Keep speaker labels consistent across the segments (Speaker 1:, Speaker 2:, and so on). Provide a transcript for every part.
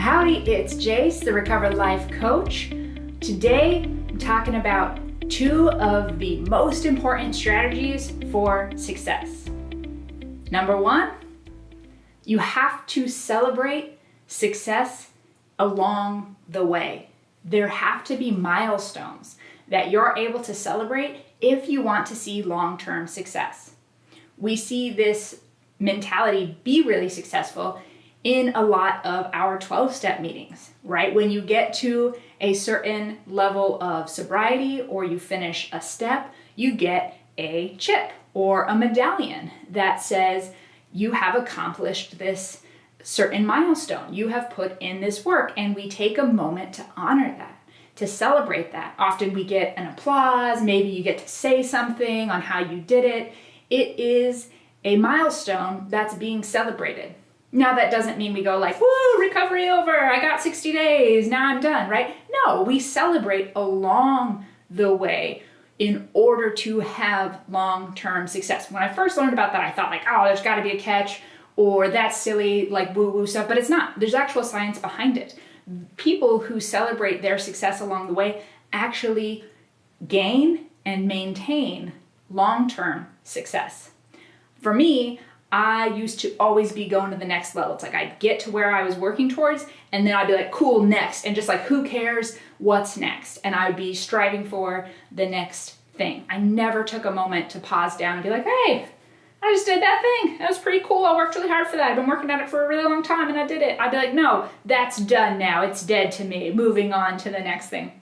Speaker 1: Howdy, it's Jace, the Recovered Life Coach. Today, I'm talking about two of the most important strategies for success. Number one, you have to celebrate success along the way. There have to be milestones that you're able to celebrate if you want to see long-term success. We see this mentality be really successful in a lot of our 12-step meetings, right? When you get to a certain level of sobriety or you finish a step, you get a chip or a medallion that says you have accomplished this certain milestone. You have put in this work, and we take a moment to honor that, to celebrate that. Often we get an applause, maybe you get to say something on how you did it. It is a milestone that's being celebrated. Now that doesn't mean we go like, woo, recovery over, I got 60 days, now I'm done, right? No, we celebrate along the way in order to have long-term success. When I first learned about that, I thought like, oh, there's gotta be a catch, or that's silly, like woo-woo stuff, but it's not. There's actual science behind it. People who celebrate their success along the way actually gain and maintain long-term success. For me, I used to always be going to the next level. It's like I'd get to where I was working towards, and then I'd be like, cool, next. And just like, who cares what's next? And I would be striving for the next thing. I never took a moment to pause down and be like, hey, I just did that thing. That was pretty cool. I worked really hard for that. I've been working at it for a really long time and I did it. I'd be like, no, that's done now. It's dead to me. Moving on to the next thing.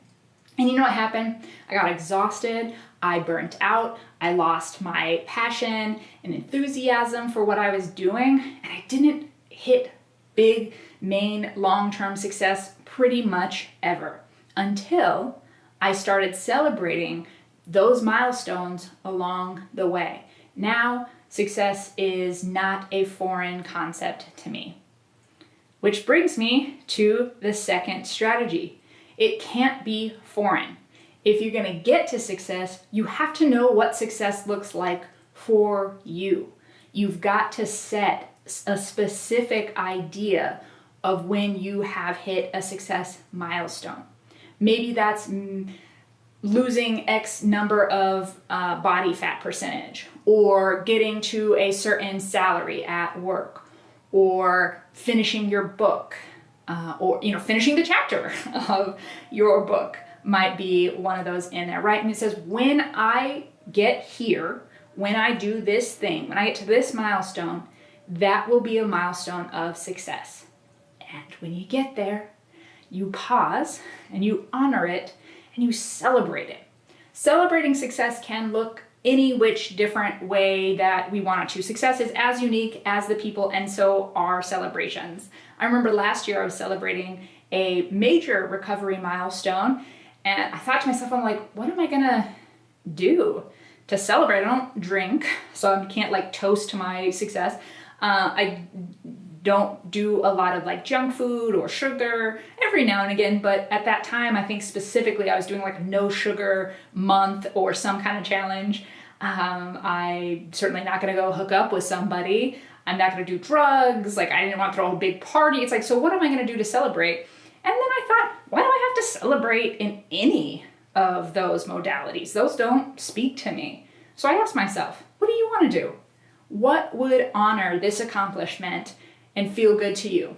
Speaker 1: And you know what happened? I got exhausted. I burnt out. I lost my passion and enthusiasm for what I was doing. And I didn't hit big, main, long-term success pretty much ever until I started celebrating those milestones along the way. Now, success is not a foreign concept to me. Which brings me to the second strategy. It can't be foreign. If you're going to get to success, you have to know what success looks like for you. You've got to set a specific idea of when you have hit a success milestone. Maybe that's losing X number of body fat percentage, or getting to a certain salary at work, or finishing your book, or finishing the chapter of your book might be one of those in there, right? And it says, when I get here, when I do this thing, when I get to this milestone, that will be a milestone of success. And when you get there, you pause and you honor it and you celebrate it. Celebrating success can look any which different way that we want it to. Success is as unique as the people, and so are celebrations. I remember last year I was celebrating a major recovery milestone, and I thought to myself, I'm like, what am I gonna do to celebrate? I don't drink, so I can't like toast to my success. I don't do a lot of like junk food or sugar every now and again, but at that time, I think specifically I was doing like a no sugar month or some kind of challenge. I'm certainly not gonna go hook up with somebody. I'm not gonna do drugs. Like I didn't want to throw a big party. It's like, so what am I gonna do to celebrate? And then I thought, why do I have to celebrate in any of those modalities? Those don't speak to me. So I asked myself, what do you want to do? What would honor this accomplishment and feel good to you?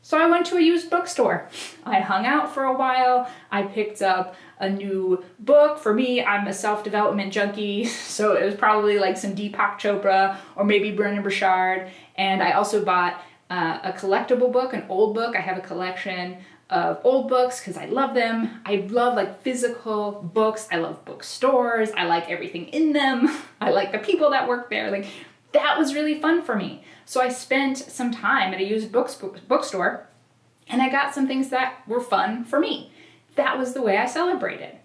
Speaker 1: So I went to a used bookstore. I hung out for a while. I picked up a new book. For me, I'm a self-development junkie, so it was probably like some Deepak Chopra or maybe Brendon Burchard. And I also bought a collectible book, an old book. I have a collection of old books because I love them. I love like physical books. I love bookstores. I like everything in them. I like the people that work there. Like that was really fun for me. So I spent some time at a used bookstore and I got some things that were fun for me. That was the way I celebrated.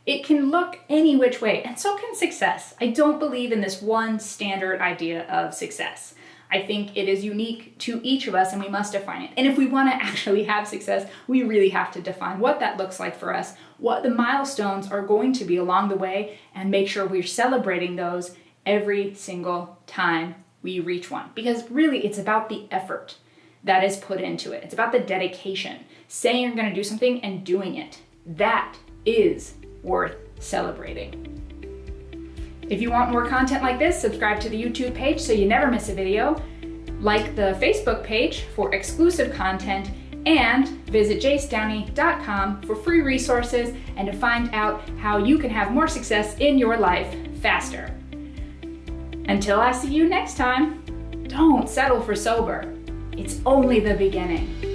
Speaker 1: It can look any which way, and so can success. I don't believe in this one standard idea of success. I think it is unique to each of us and we must define it. And if we want to actually have success, we really have to define what that looks like for us, what the milestones are going to be along the way, and make sure we're celebrating those every single time we reach one. Because really it's about the effort. that is put into it. It's about the dedication, saying you're going to do something and doing it. That is worth celebrating. If you want more content like this, subscribe to the YouTube page so you never miss a video, like the Facebook page for exclusive content, and visit jacedowney.com for free resources and to find out how you can have more success in your life faster. Until I see you next time, don't settle for sober. It's only the beginning.